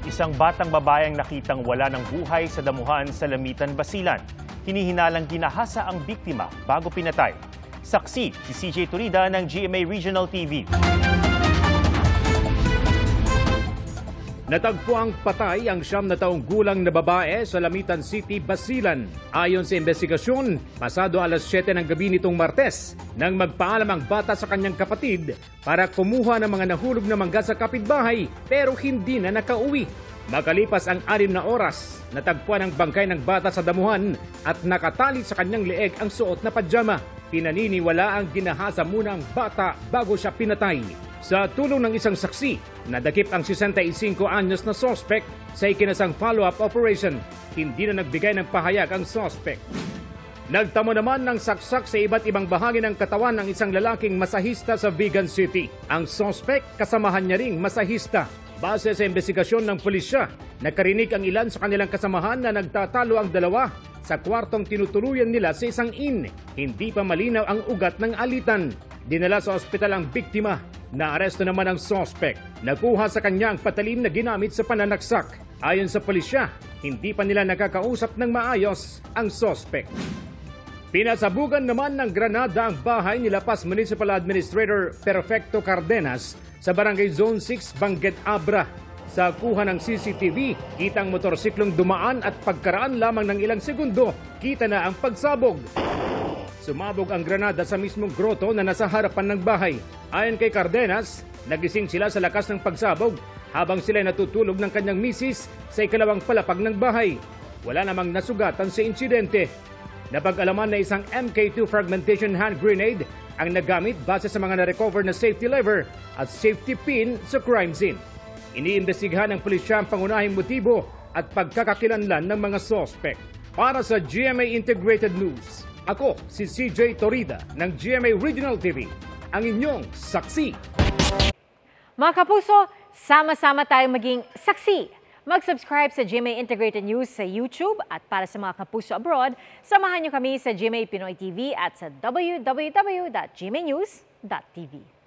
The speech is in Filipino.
Isang batang babaeng nakitang wala ng buhay sa damuhan sa Lamitan, Basilan. Hinihinalang ginahasa ang biktima bago pinatay. Saksi si CJ Turida ng GMA Regional TV. Natagpuang patay ang 9 na taong gulang na babae sa Lamitan City, Basilan. Ayon sa investigasyon, pasado alas 7 ng gabi nitong Martes, nang magpaalam ang bata sa kanyang kapatid para kumuha ng mga nahulog na mangga sa kapitbahay pero hindi na nakauwi. Makalipas ang 6 na oras, natagpuan ang bangkay ng bata sa damuhan at nakatali sa kanyang leeg ang suot na pajama. Pinaniniwala ang ginahasa muna ang bata bago siya pinatay. Sa tulong ng isang saksi, nadakip ang 65 anyos na suspect sa ikinasang follow-up operation. Hindi na nagbigay ng pahayag ang suspect. Nagtamo naman ng saksak sa iba't ibang bahagi ng katawan ng isang lalaking masahista sa Vigan City. Ang suspect, kasamahan niya ring masahista. Base sa investigasyon ng pulisya, nakarinig ang ilan sa kanilang kasamahan na nagtatalo ang dalawa sa kwartong tinutuluyan nila sa isang inn. Hindi pa malinaw ang ugat ng alitan. Dinala sa ospital ang biktima. Naaresto naman ang suspect. Nakuha sa kanya ang patalim na ginamit sa pananaksak. Ayon sa pulisya, hindi pa nila nakakausap ng maayos ang suspect. Pinasabugan naman ng granada ang bahay ni Lapas Municipal Administrator Perfecto Cardenas sa Barangay Zone 6, Banguet Abra. Sa kuha ng CCTV, kitang motorsiklong dumaan at pagkaraan lamang ng ilang segundo, kita na ang pagsabog. Sumabog ang granada sa mismong groto na nasa harapan ng bahay. Ayon kay Cardenas, nagising sila sa lakas ng pagsabog habang sila natutulog ng kanyang misis sa ikalawang palapag ng bahay. Wala namang nasugatan sa insidente. Napag-alaman na isang MK2 fragmentation hand grenade ang nagamit base sa mga na-recover na safety lever at safety pin sa crime scene. Iniimbestigahan ng pulisya ang pangunahing motibo at pagkakakilanlan ng mga suspect. Para sa GMA Integrated News, ako si CJ Torida ng GMA Regional TV, ang inyong saksi. Mga kapuso, sama-sama tayong maging saksi. Mag-subscribe sa GMA Integrated News sa YouTube at para sa mga kapuso abroad, samahan niyo kami sa GMA Pinoy TV at sa www.gmanews.tv.